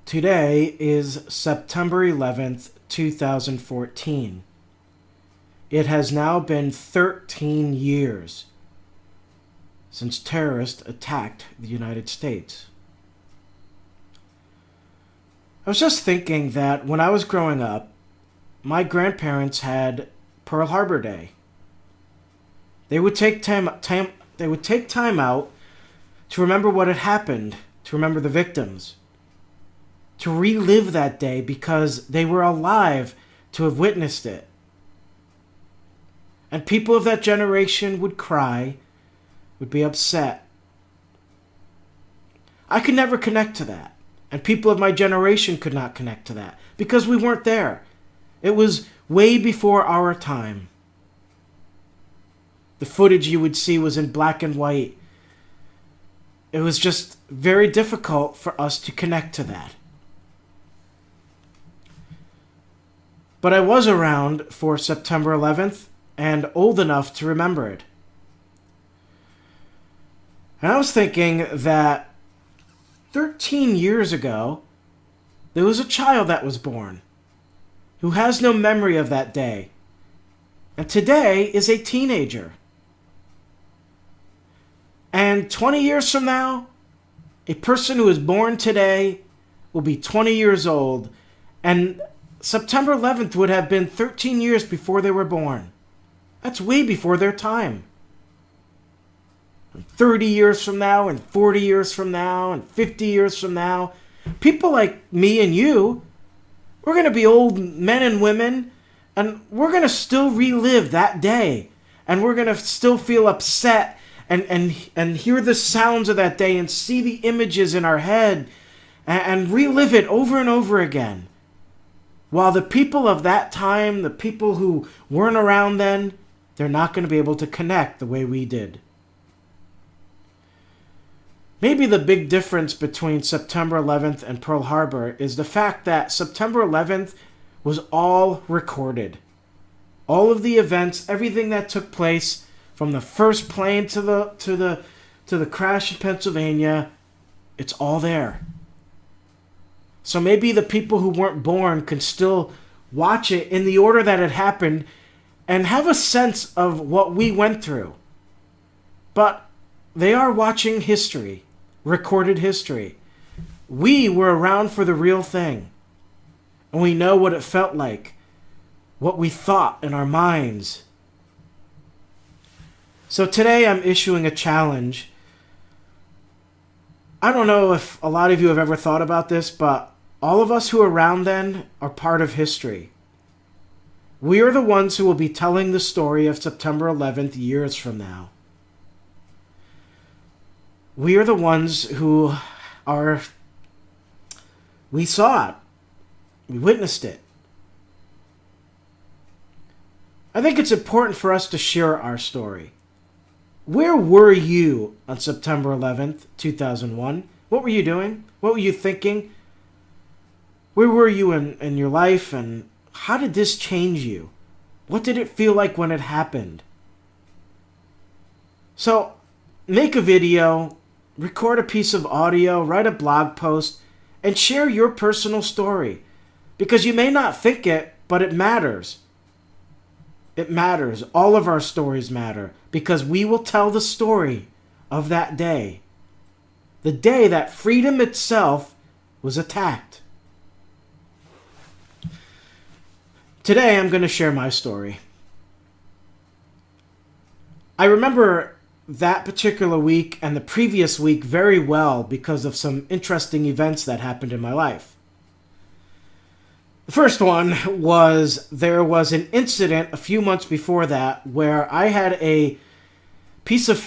Today is September 11th, 2014. It has now been 13 years since terrorists attacked the United States. I was just thinking that when I was growing up, my grandparents had Pearl Harbor Day. They would take time out to remember what had happened, to remember the victims, to relive that day because they were alive to have witnessed it. And people of that generation would cry, would be upset. I could never connect to that. And people of my generation could not connect to that because we weren't there. It was way before our time. The footage you would see was in black and white. It was just very difficult for us to connect to that. But I was around for September 11th and old enough to remember it. And I was thinking that 13 years ago, there was a child that was born who has no memory of that day. And today is a teenager. And 20 years from now, a person who is born today will be 20 years old. And September 11th would have been 13 years before they were born. That's way before their time. And 30 years from now, and 40 years from now, and 50 years from now, people like me and you, we're going to be old men and women, and we're going to still relive that day. And we're going to still feel upset and hear the sounds of that day and see the images in our head and relive it over and over again. While the people of that time, the people who weren't around then, they're not going to be able to connect the way we did. Maybe the big difference between September 11th and Pearl Harbor is the fact that September 11th was all recorded. All of the events, everything that took place, from the first plane to the crash in Pennsylvania, it's all there. So maybe the people who weren't born can still watch it in the order that it happened and have a sense of what we went through. But they are watching history, recorded history. We were around for the real thing. And we know what it felt like, what we thought in our minds. So today I'm issuing a challenge. I don't know if a lot of you have ever thought about this, but all of us who are around then are part of history. We are the ones who will be telling the story of September 11th years from now. We are the ones who we saw it. We witnessed it. I think it's important for us to share our story. Where were you on September 11th, 2001? What were you doing? What were you thinking? Where were you in your life, and how did this change you? What did it feel like when it happened? So, make a video, record a piece of audio, write a blog post, and share your personal story. Because you may not think it, but it matters. It matters. All of our stories matter because we will tell the story of that day. The day that freedom itself was attacked. Today I'm going to share my story. I remember that particular week and the previous week very well because of some interesting events that happened in my life. The first one was there was an incident a few months before that where I had a piece of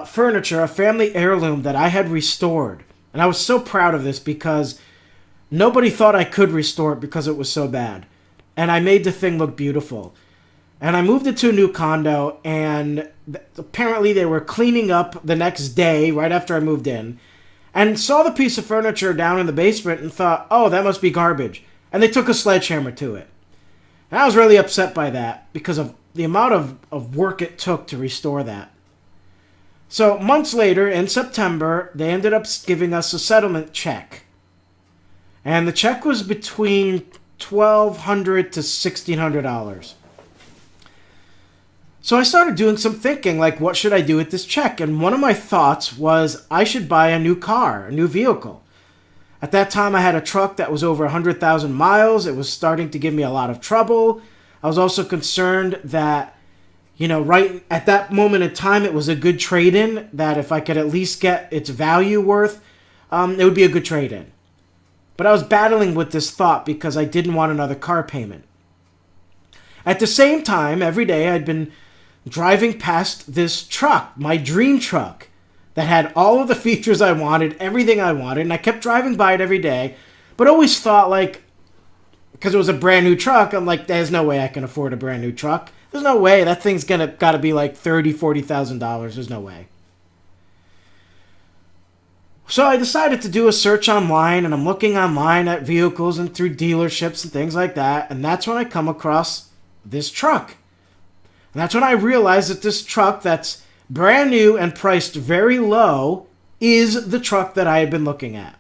furniture, a family heirloom that I had restored. And I was so proud of this because nobody thought I could restore it because it was so bad. And I made the thing look beautiful. And I moved it to a new condo, and apparently they were cleaning up the next day right after I moved in and saw the piece of furniture down in the basement and thought, oh, that must be garbage. And they took a sledgehammer to it. And I was really upset by that because of the amount of work it took to restore that. So months later, in September, they ended up giving us a settlement check. And the check was between $1,200 to $1,600. So I started doing some thinking, like, what should I do with this check? And one of my thoughts was I should buy a new car, a new vehicle. At that time, I had a truck that was over 100,000 miles. It was starting to give me a lot of trouble. I was also concerned that, right at that moment in time, it was a good trade-in, that if I could at least get its value worth, it would be a good trade-in. But I was battling with this thought because I didn't want another car payment. At the same time, every day I'd been driving past this truck, my dream truck, that had all of the features I wanted, everything I wanted, and I kept driving by it every day, but always thought, like, because it was a brand new truck, I'm like, there's no way I can afford a brand new truck. There's no way. That thing's got to be like $30,000, $40,000. There's no way. So I decided to do a search online, and I'm looking online at vehicles and through dealerships and things like that, and that's when I come across this truck. And that's when I realized that this truck that's brand new and priced very low is the truck that I had been looking at.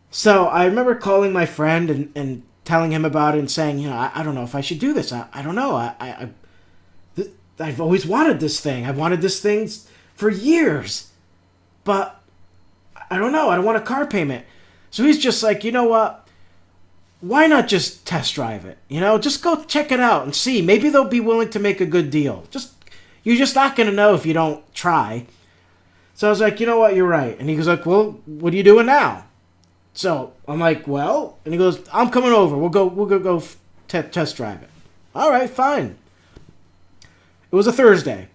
So I remember calling my friend and telling him about it and saying, I don't know if I should do this. I don't know. I've always wanted this thing. I've wanted this thing for years. But I don't know. I don't want a car payment. So he's just like, you know what? Why not just test drive it? Just go check it out and see. Maybe they'll be willing to make a good deal. You're just not going to know if you don't try. So I was like, you know what? You're right. And he goes like, well, what are you doing now? So I'm like, well, and he goes, I'm coming over. We'll go test drive it. All right, fine. It was a Thursday.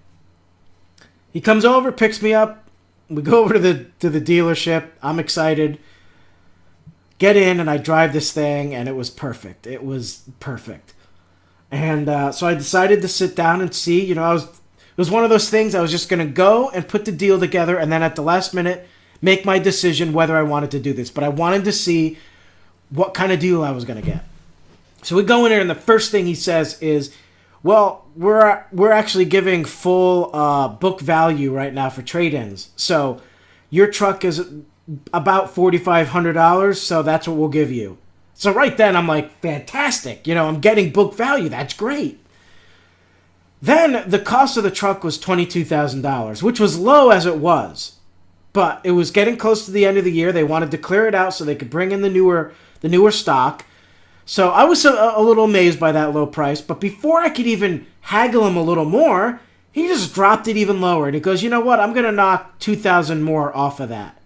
He comes over, picks me up. We go over to the dealership. I'm excited. Get in, and I drive this thing, and it was perfect. It was perfect. And so I decided to sit down and see. It was one of those things I was just going to go and put the deal together, and then at the last minute, make my decision whether I wanted to do this. But I wanted to see what kind of deal I was going to get. So we go in there, and the first thing he says is, well, we're actually giving full book value right now for trade-ins. So your truck is about $4,500, so that's what we'll give you. So right then, I'm like, fantastic. I'm getting book value. That's great. Then the cost of the truck was $22,000, which was low as it was. But it was getting close to the end of the year. They wanted to clear it out so they could bring in the newer stock. So I was a little amazed by that low price. But before I could even haggle him a little more, he just dropped it even lower. And he goes, you know what? I'm going to knock $2,000 more off of that.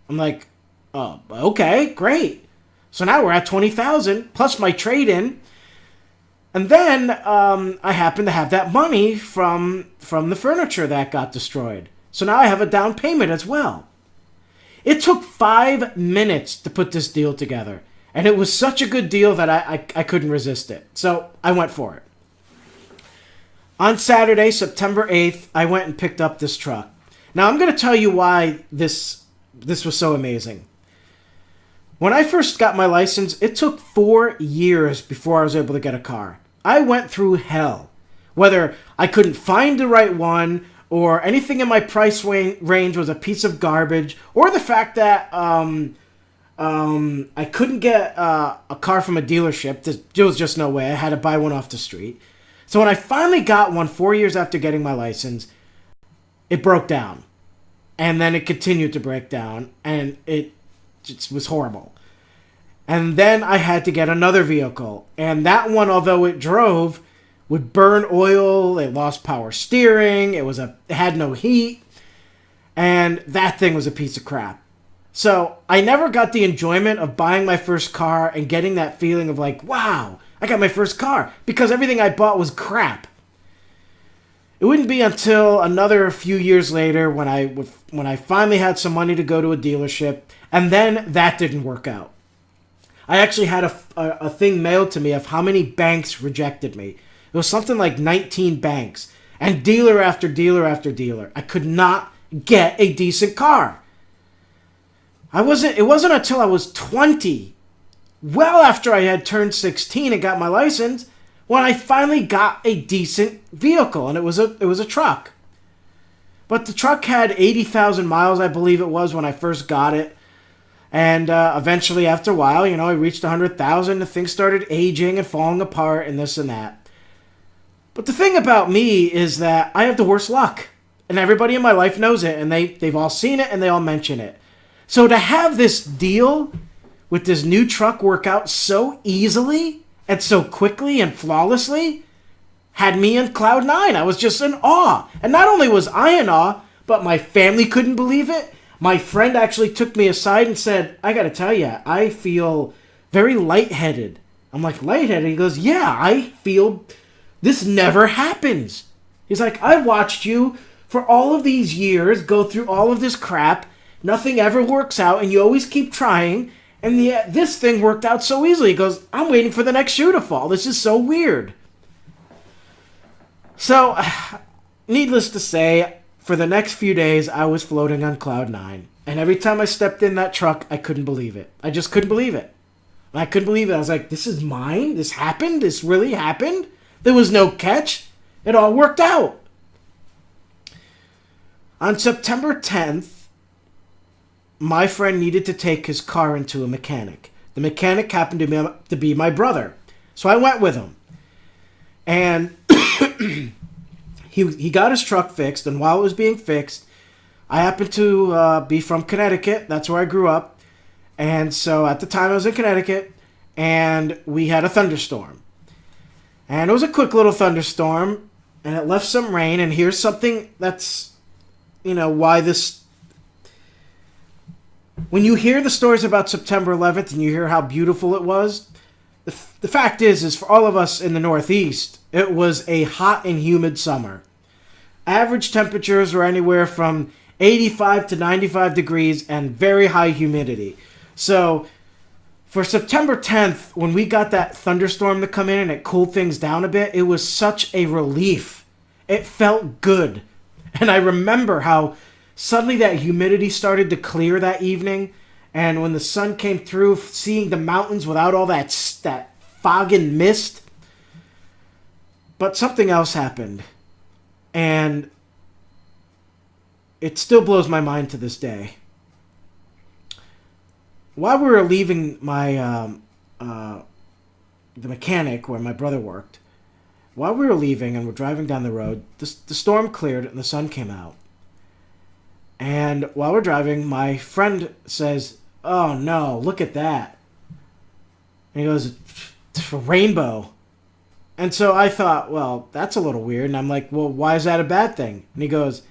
I'm like, oh, okay, great. So now we're at $20,000 plus my trade-in. And then I happen to have that money from the furniture that got destroyed. So now I have a down payment as well. It took 5 minutes to put this deal together. And it was such a good deal that I couldn't resist it. So I went for it. On Saturday, September 8th, I went and picked up this truck. Now I'm going to tell you why this was so amazing. When I first got my license, it took 4 years before I was able to get a car. I went through hell. Whether I couldn't find the right one, or anything in my price range was a piece of garbage, or the fact that I couldn't get a car from a dealership. There was just no way. I had to buy one off the street. So when I finally got one 4 years after getting my license, it broke down. And then it continued to break down, and it was horrible. And then I had to get another vehicle. And that one, although it drove, would burn oil. It lost power steering. It had no heat. And that thing was a piece of crap. So I never got the enjoyment of buying my first car and getting that feeling of like, wow, I got my first car. Because everything I bought was crap. It wouldn't be until another few years later when I finally had some money to go to a dealership, and then that didn't work out. I actually had a thing mailed to me of how many banks rejected me. It was something like 19 banks, and dealer after dealer after dealer. I could not get a decent car. It wasn't until I was 20, well after I had turned 16 and got my license, when I finally got a decent vehicle, and it was a truck. But the truck had 80,000 miles, I believe it was, when I first got it. And eventually, after a while, I reached 100,000 and things started aging and falling apart and this and that. But the thing about me is that I have the worst luck. And everybody in my life knows it, and they've all seen it, and they all mention it. So to have this deal with this new truck work out so easily and so quickly and flawlessly had me in cloud nine. I was just in awe. And not only was I in awe, but my family couldn't believe it. My friend actually took me aside and said, I got to tell you, I feel very lightheaded. I'm like, lightheaded? He goes, yeah, I feel this never happens. He's like, I watched you for all of these years go through all of this crap. Nothing ever works out, and you always keep trying. And yet this thing worked out so easily. He goes, I'm waiting for the next shoe to fall. This is so weird. So, needless to say, for the next few days, I was floating on cloud nine. And every time I stepped in that truck, I couldn't believe it. I just couldn't believe it. I couldn't believe it. I was like, this is mine? This happened? This really happened? There was no catch. It all worked out. On September 10th, my friend needed to take his car into a mechanic. The mechanic happened to be my brother. So I went with him. And he got his truck fixed. And while it was being fixed, I happened to be from Connecticut. That's where I grew up. And so at the time I was in Connecticut. And we had a thunderstorm. And it was a quick little thunderstorm. And it left some rain. And here's something that's, why this... When you hear the stories about September 11th and you hear how beautiful it was, the fact is for all of us in the Northeast, it was a hot and humid summer. Average temperatures were anywhere from 85 to 95 degrees and very high humidity. So for September 10th, when we got that thunderstorm to come in and it cooled things down a bit, it was such a relief. It felt good. And I remember how suddenly that humidity started to clear that evening, and when the sun came through, seeing the mountains without all that fog and mist. But something else happened, and it still blows my mind to this day. While we were leaving my the mechanic where my brother worked, while we were leaving and we're driving down the road, the storm cleared and the sun came out. And while we're driving, my friend says, oh no, look at that. And he goes, it's a rainbow. And so I thought, well, that's a little weird. And I'm like, well, why is that a bad thing? And he goes,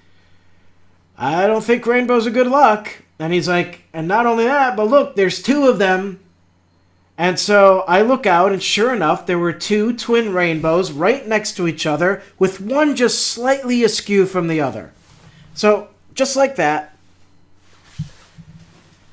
I don't think rainbows are good luck. And he's like, and not only that, but look, there's two of them. And so I look out, and sure enough, there were two twin rainbows right next to each other, with one just slightly askew from the other. So just like that.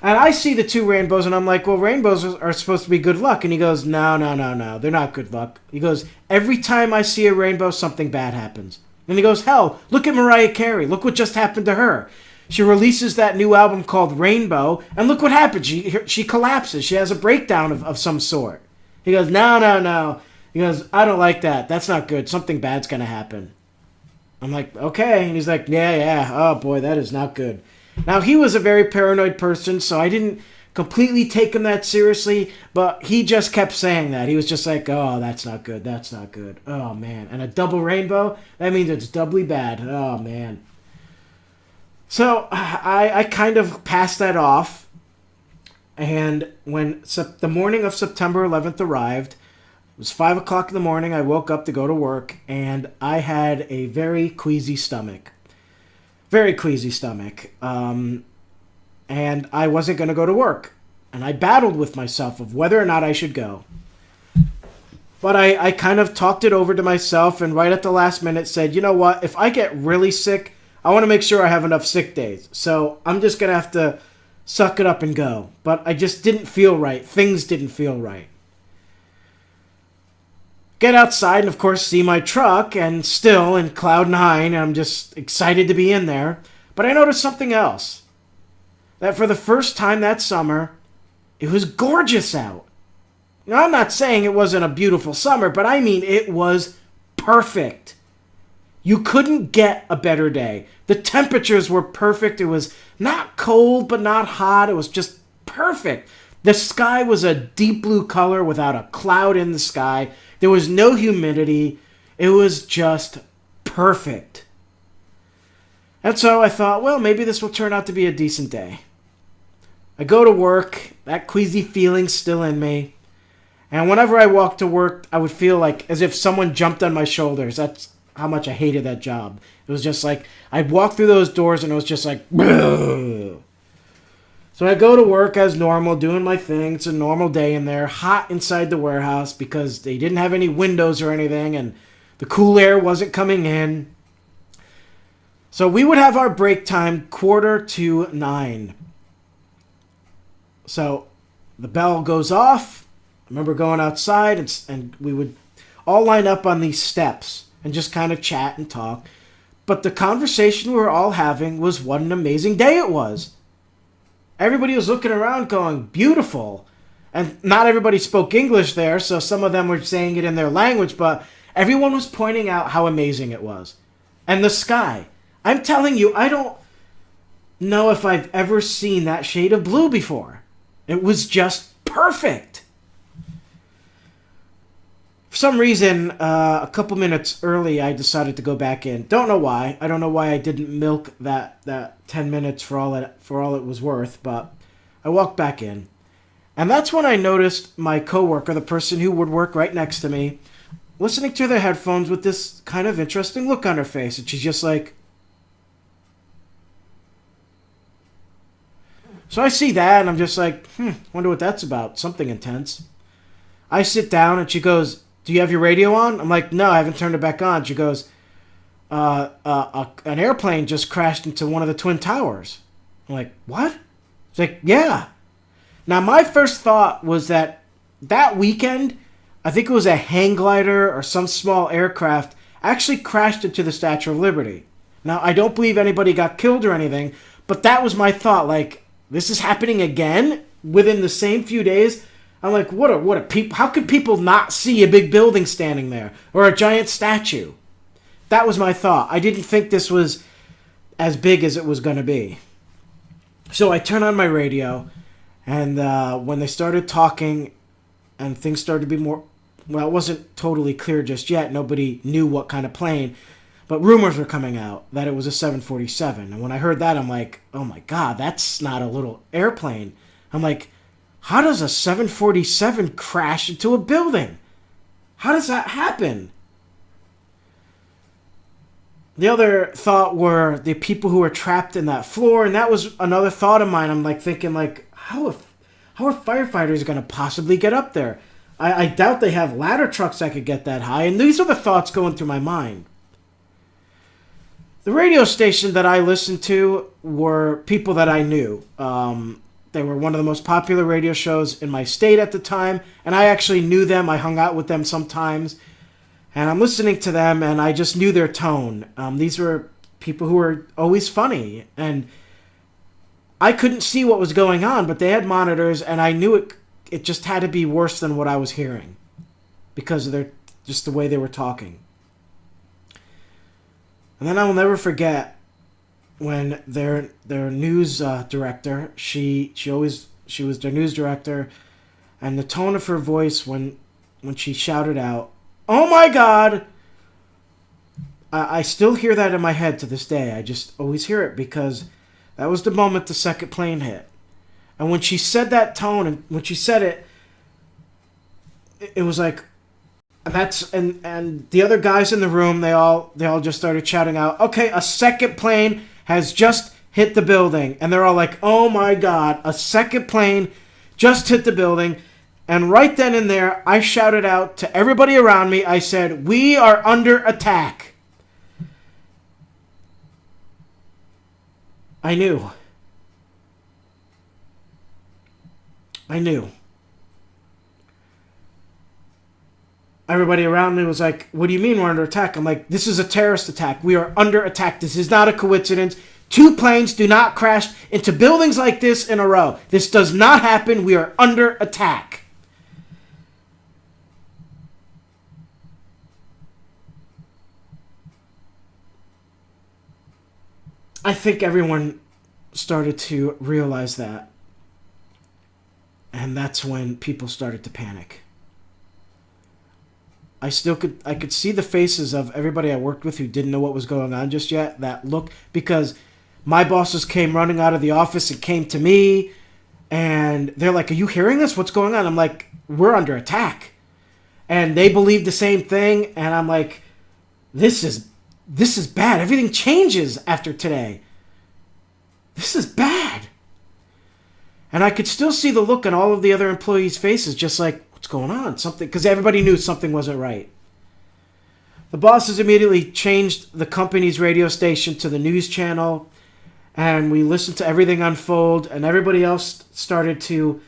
And I see the two rainbows, and I'm like, well, rainbows are supposed to be good luck. And he goes, no, they're not good luck. He goes, every time I see a rainbow, something bad happens. And he goes, hell, look at Mariah Carey. Look what just happened to her. She releases that new album called Rainbow, and look what happens. She collapses. She has a breakdown of some sort. He goes, no. He goes, I don't like that. That's not good. Something bad's going to happen. I'm like, okay. And he's like, yeah. Oh, boy, that is not good. Now, he was a very paranoid person, so I didn't completely take him that seriously, but he just kept saying that. He was just like, oh, that's not good. That's not good. Oh, man. And a double rainbow? That means it's doubly bad. Oh, man. So I kind of passed that off, and when the morning of September 11th arrived, it was 5 o'clock in the morning. I woke up to go to work, and I had a very queasy stomach. Very queasy stomach. And I wasn't going to go to work. And I battled with myself of whether or not I should go. But I kind of talked it over to myself, and right at the last minute said, you know what, if I get really sick, I want to make sure I have enough sick days. So I'm just going to have to suck it up and go. But I just didn't feel right. Things didn't feel right. Get outside and, of course, see my truck, and still in cloud nine. I'm just excited to be in there. But I noticed something else. That for the first time that summer, it was gorgeous out. Now, I'm not saying it wasn't a beautiful summer, but I mean it was perfect. You couldn't get a better day. The temperatures were perfect. It was not cold, but not hot. It was just perfect. The sky was a deep blue color without a cloud in the sky. There was no humidity. It was just perfect. And so I thought, well, maybe this will turn out to be a decent day. I go to work, that queasy feeling's still in me. And whenever I walked to work, I would feel like as if someone jumped on my shoulders. That's how much I hated that job. It was just like, I'd walk through those doors and it was just like, bleh. So I go to work as normal, doing my thing. It's a normal day in there, hot inside the warehouse because they didn't have any windows or anything and the cool air wasn't coming in. So we would have our break time 8:45. So the bell goes off. I remember going outside and we would all line up on these steps and just kind of chat and talk. But the conversation we were all having was what an amazing day it was. Everybody was looking around going, beautiful. And not everybody spoke English there, so some of them were saying it in their language, but everyone was pointing out how amazing it was. And the sky. I'm telling you, I don't know if I've ever seen that shade of blue before. It was just perfect. For some reason, a couple minutes early, I decided to go back in. Don't know why. I don't know why I didn't milk that 10 minutes for all it was worth, but I walked back in. And that's when I noticed my coworker, the person who would work right next to me, listening to their headphones with this kind of interesting look on her face. And she's just like... So I see that, and I'm just like, wonder what that's about. Something intense. I sit down, and she goes, do you have your radio on? I'm like, no, I haven't turned it back on. She goes, an airplane just crashed into one of the Twin Towers. I'm like, what? She's like, yeah. Now, my first thought was that weekend, I think it was a hang glider or some small aircraft, actually crashed into the Statue of Liberty. Now, I don't believe anybody got killed or anything, but that was my thought, like, this is happening again within the same few days. I'm like, what a people? How could people not see a big building standing there or a giant statue? That was my thought. I didn't think this was as big as it was going to be. So I turn on my radio, and when they started talking, and things started to be more, well, it wasn't totally clear just yet. Nobody knew what kind of plane. But rumors were coming out that it was a 747. And when I heard that, I'm like, oh my God, that's not a little airplane. I'm like, how does a 747 crash into a building? How does that happen? The other thought were the people who were trapped in that floor. And that was another thought of mine. I'm like thinking, like, how are firefighters going to possibly get up there? I doubt they have ladder trucks that could get that high. And these are the thoughts going through my mind. The radio station that I listened to were people that I knew. They were one of the most popular radio shows in my state at the time, and I actually knew them. I hung out with them sometimes, and I'm listening to them, and I just knew their tone. These were people who were always funny, and I couldn't see what was going on, but they had monitors, and I knew it just had to be worse than what I was hearing because of just the way they were talking. And then I will never forget when their news director, she was their news director, and the tone of her voice when she shouted out, "Oh my God!" I still hear that in my head to this day. I just always hear it because that was the moment the second plane hit. And when she said that tone, and when she said it, it was like, and the other guys in the room, they all just started shouting out, okay, a second plane has just hit the building. And they're all like, oh my God, a second plane just hit the building. And right then and there, I shouted out to everybody around me, I said, we are under attack. I knew. Everybody around me was like, what do you mean we're under attack? I'm like, this is a terrorist attack. We are under attack. This is not a coincidence. 2 planes do not crash into buildings like this in a row. This does not happen. We are under attack. I think everyone started to realize that. And that's when people started to panic. I could see the faces of everybody I worked with who didn't know what was going on just yet. That look, because my bosses came running out of the office and came to me, and they're like, "Are you hearing this? What's going on?" I'm like, "We're under attack." And they believed the same thing, and I'm like, this is bad. Everything changes after today. This is bad. And I could still see the look on all of the other employees' faces, just like, what's going on? Something, because everybody knew something wasn't right. The bosses immediately changed the company's radio station to the news channel, and we listened to everything unfold, and everybody else started to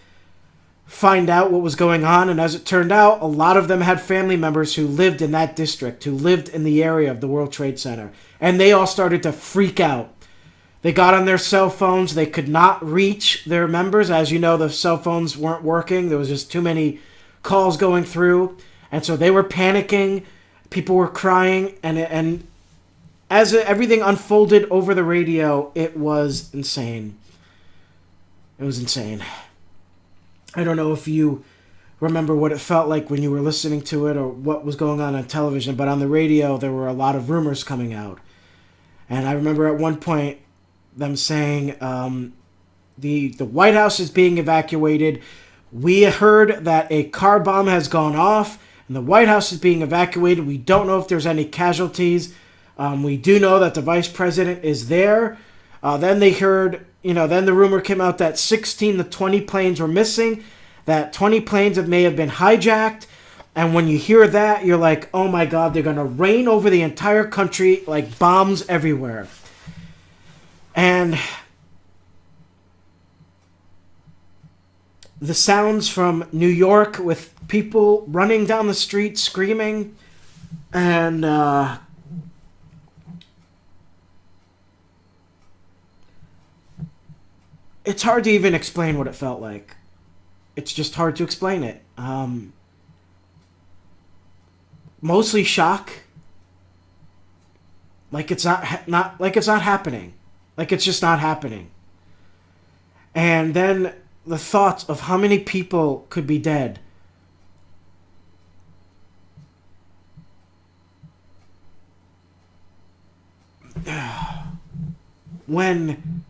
find out what was going on. And as it turned out, a lot of them had family members who lived in that district, who lived in the area of the World Trade Center, and they all started to freak out. They got on their cell phones. They could not reach their members. As you know, the cell phones weren't working. There was just too many calls going through, and so they were panicking. People were crying, and as everything unfolded over the radio, it was insane. It was insane. I don't know if you remember what it felt like when you were listening to it or what was going on television, but on the radio there were a lot of rumors coming out. And I remember at one point them saying, the White House is being evacuated. We heard that a car bomb has gone off, and the White House is being evacuated. We don't know if there's any casualties. We do know that the vice president is there. Then they heard, then the rumor came out that 16 to 20 planes were missing, that 20 planes may have been hijacked. And when you hear that, you're like, oh my God, they're going to rain over the entire country like bombs everywhere. And the sounds from New York with people running down the street screaming, and it's hard to even explain what it felt like. It's just hard to explain it. Mostly shock. Like it's not happening. Like it's just not happening. And then the thoughts of how many people could be dead. When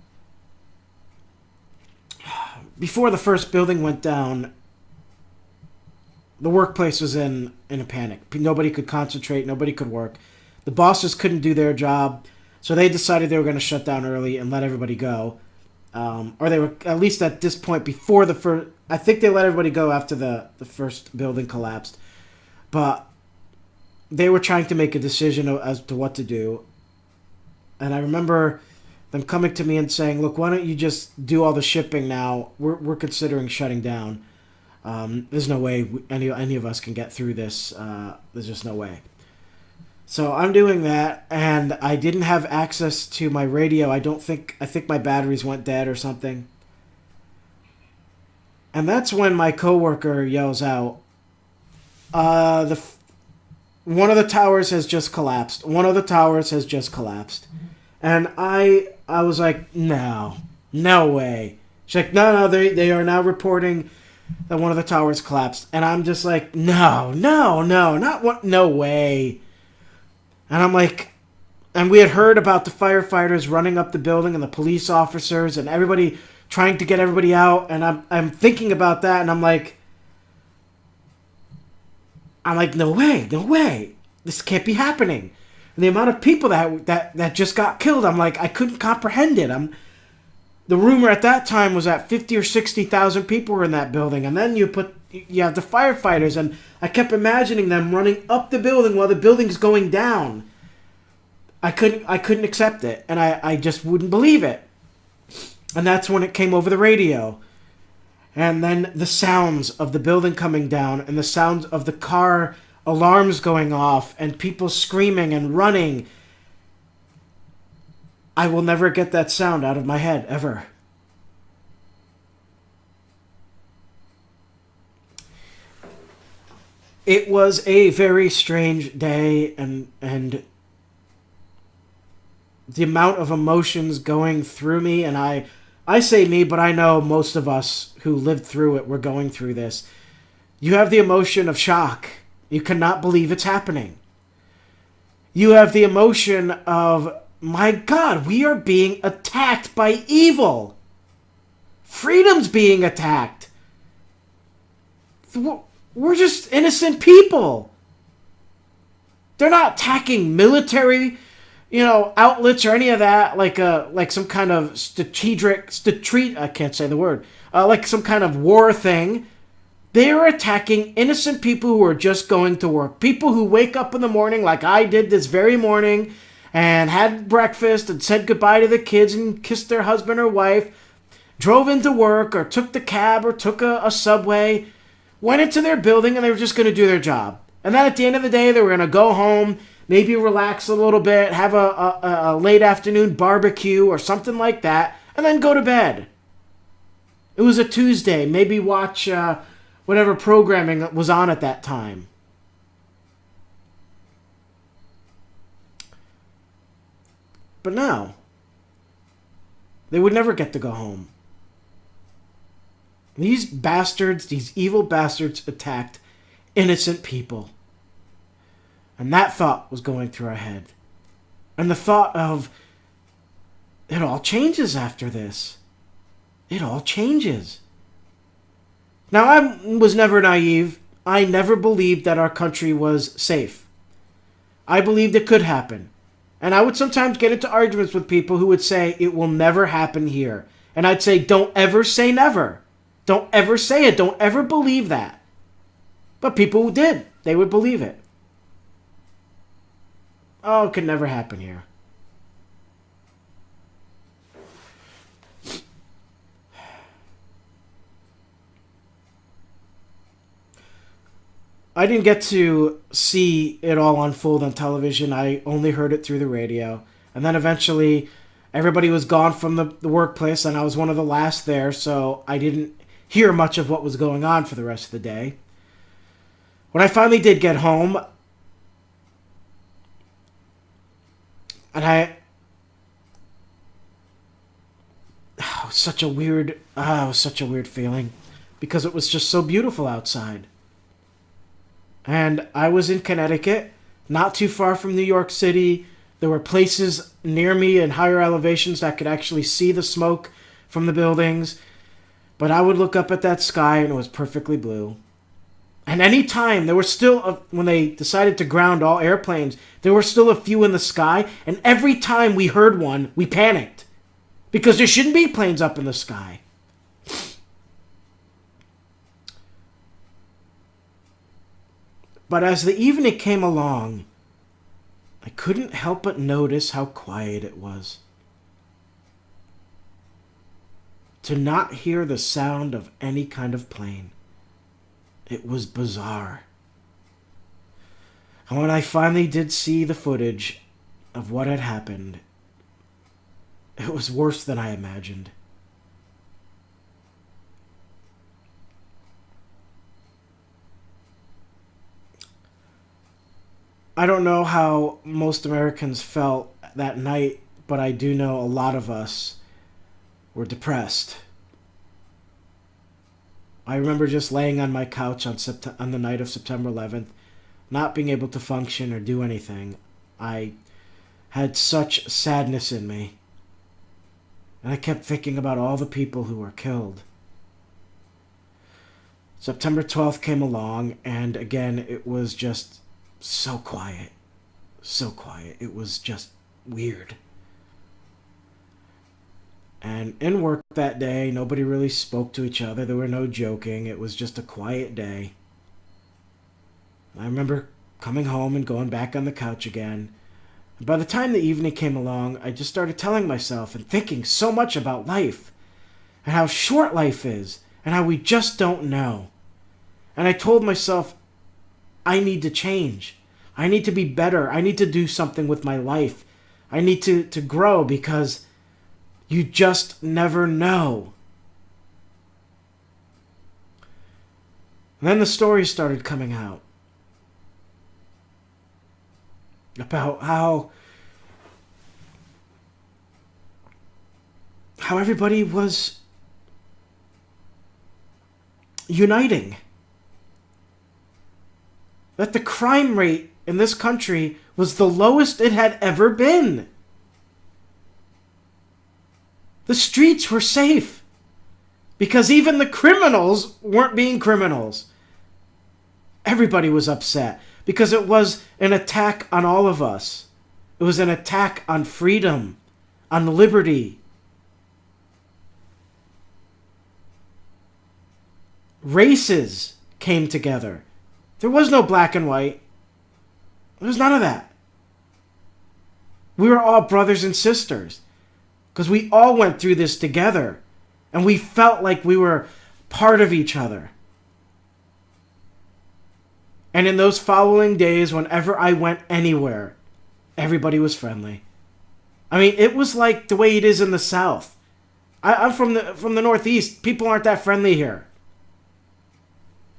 before the first building went down, the workplace was in a panic. Nobody could concentrate. Nobody could work. The bosses couldn't do their job, so they decided they were going to shut down early and let everybody go. Or they were, at least at this point, before the first... I think they let everybody go after the first building collapsed. But they were trying to make a decision as to what to do. And I remember them coming to me and saying, look, why don't you just do all the shipping now? We're considering shutting down. There's no way any of us can get through this. There's just no way. So I'm doing that, and I didn't have access to my radio. I think my batteries went dead or something. And that's when my coworker yells out, one of the towers has just collapsed. One of the towers has just collapsed. And I was like, no way. She's like, no, they are now reporting that one of the towers collapsed. And I'm just like, no, no way. And I'm like, and we had heard about the firefighters running up the building and the police officers and everybody trying to get everybody out. And I'm thinking about that, and I'm like, no way. This can't be happening. And the amount of people that just got killed, I'm like, I couldn't comprehend it. The rumor at that time was that 50 or 60,000 people were in that building. And then you have the firefighters, and I kept imagining them running up the building while the building's going down. I couldn't accept it, and I just wouldn't believe it. And that's when it came over the radio. And then the sounds of the building coming down, and the sounds of the car alarms going off, and people screaming and running. I will never get that sound out of my head, ever. It was a very strange day, and the amount of emotions going through me, and I I say me, but I know most of us who lived through it were going through this. You have the emotion of shock. You cannot believe it's happening. You have the emotion of, my God, we are being attacked by evil. Freedom's being attacked. We're just innocent people. They're not attacking military, outlets or any of that, like some kind of I can't say the word, like some kind of war thing. They are attacking innocent people who are just going to work. People who wake up in the morning like I did this very morning and had breakfast and said goodbye to the kids and kissed their husband or wife, drove into work or took the cab or took a subway, went into their building and they were just going to do their job. And then at the end of the day, they were going to go home, maybe relax a little bit, have a late afternoon barbecue or something like that, and then go to bed. It was a Tuesday. Maybe watch whatever programming was on at that time. But no. They would never get to go home. These bastards, these evil bastards, attacked innocent people. And that thought was going through our head. And the thought of, it all changes after this. It all changes. Now, I was never naive. I never believed that our country was safe. I believed it could happen. And I would sometimes get into arguments with people who would say, it will never happen here. And I'd say, don't ever say never. Don't ever say it. Don't ever believe that. But people did. They would believe it. Oh, it could never happen here. I didn't get to see it all unfold on television. I only heard it through the radio. And then eventually, everybody was gone from the workplace, and I was one of the last there, so I didn't hear much of what was going on for the rest of the day. When I finally did get home, and it was such a weird feeling, because it was just so beautiful outside. And I was in Connecticut, not too far from New York City. There were places near me in higher elevations that could actually see the smoke from the buildings. But I would look up at that sky and it was perfectly blue. And any time, there were still, when they decided to ground all airplanes, there were still a few in the sky. And every time we heard one, we panicked. Because there shouldn't be planes up in the sky. But as the evening came along, I couldn't help but notice how quiet it was. To not hear the sound of any kind of plane. It was bizarre. And when I finally did see the footage of what had happened, it was worse than I imagined. I don't know how most Americans felt that night, but I do know a lot of us were depressed. I remember just laying on my couch on the night of September 11th, not being able to function or do anything. I had such sadness in me. And I kept thinking about all the people who were killed. September 12th came along, and again, it was just so quiet. So quiet. It was just weird. And in work that day, nobody really spoke to each other. There were no joking. It was just a quiet day. I remember coming home and going back on the couch again. And by the time the evening came along, I just started telling myself and thinking so much about life. And how short life is. And how we just don't know. And I told myself, I need to change. I need to be better. I need to do something with my life. I need to grow, because you just never know. And then the stories started coming out about how how everybody was uniting. That the crime rate in this country was the lowest it had ever been. The streets were safe because even the criminals weren't being criminals. Everybody was upset because it was an attack on all of us. It was an attack on freedom, on liberty. Races came together. There was no black and white. There was none of that. We were all brothers and sisters because we all went through this together and we felt like we were part of each other. And in those following days, whenever I went anywhere, everybody was friendly. I mean, it was like the way it is in the South. I'm from the Northeast. People aren't that friendly here.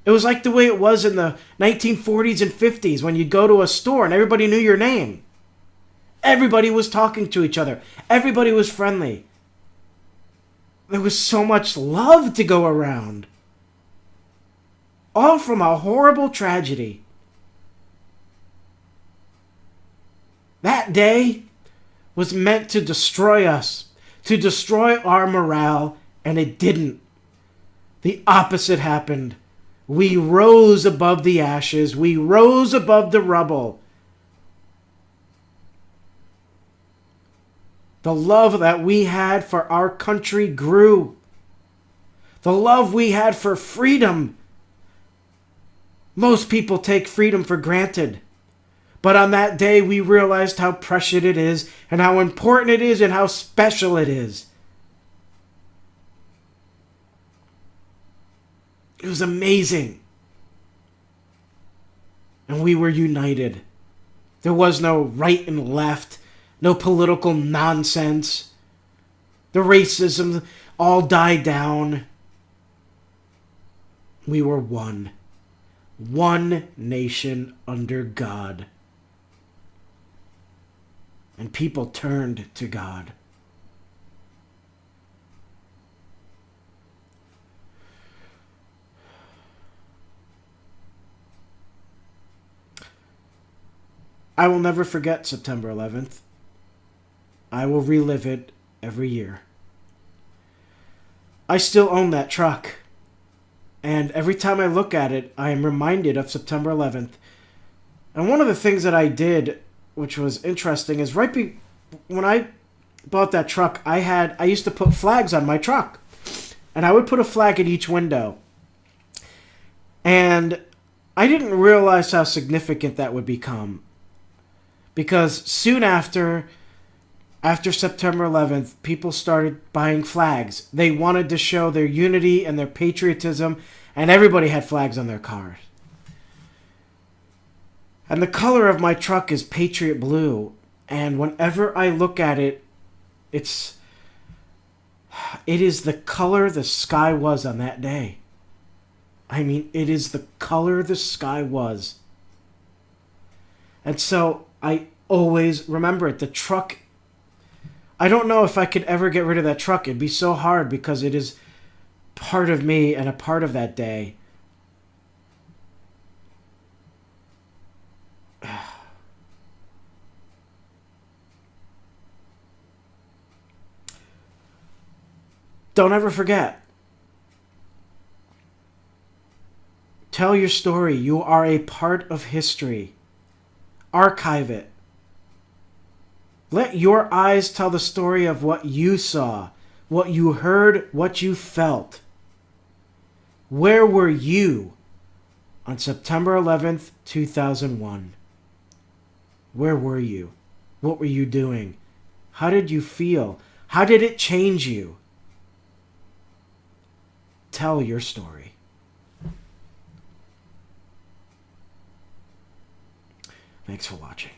It was like the way it was in the 1940s and 50s when you'd go to a store and everybody knew your name. Everybody was talking to each other. Everybody was friendly. There was so much love to go around. All from a horrible tragedy. That day was meant to destroy us, to destroy our morale, and it didn't. The opposite happened. We rose above the ashes. We rose above the rubble. The love that we had for our country grew. The love we had for freedom. Most people take freedom for granted. But on that day, we realized how precious it is, and how important it is, and how special it is. It was amazing. And we were united. There was no right and left, no political nonsense. The racism all died down. We were one. One nation under God. And people turned to God. I will never forget September 11th. I will relive it every year. I still own that truck. And every time I look at it, I am reminded of September 11th. And one of the things that I did, which was interesting, is when I bought that truck, I used to put flags on my truck. And I would put a flag at each window. And I didn't realize how significant that would become. Because soon after September 11th, people started buying flags. They wanted to show their unity and their patriotism, and everybody had flags on their cars. And the color of my truck is Patriot Blue, and whenever I look at it, it is the color the sky was on that day. I mean, it is the color the sky was. And so I always remember it. The truck, I don't know if I could ever get rid of that truck. It'd be so hard because it is part of me and a part of that day. Don't ever forget. Tell your story. You are a part of history. Archive it. Let your eyes tell the story of what you saw, what you heard, what you felt. Where were you on September 11th, 2001? Where were you? What were you doing? How did you feel? How did it change you? Tell your story. Thanks for watching.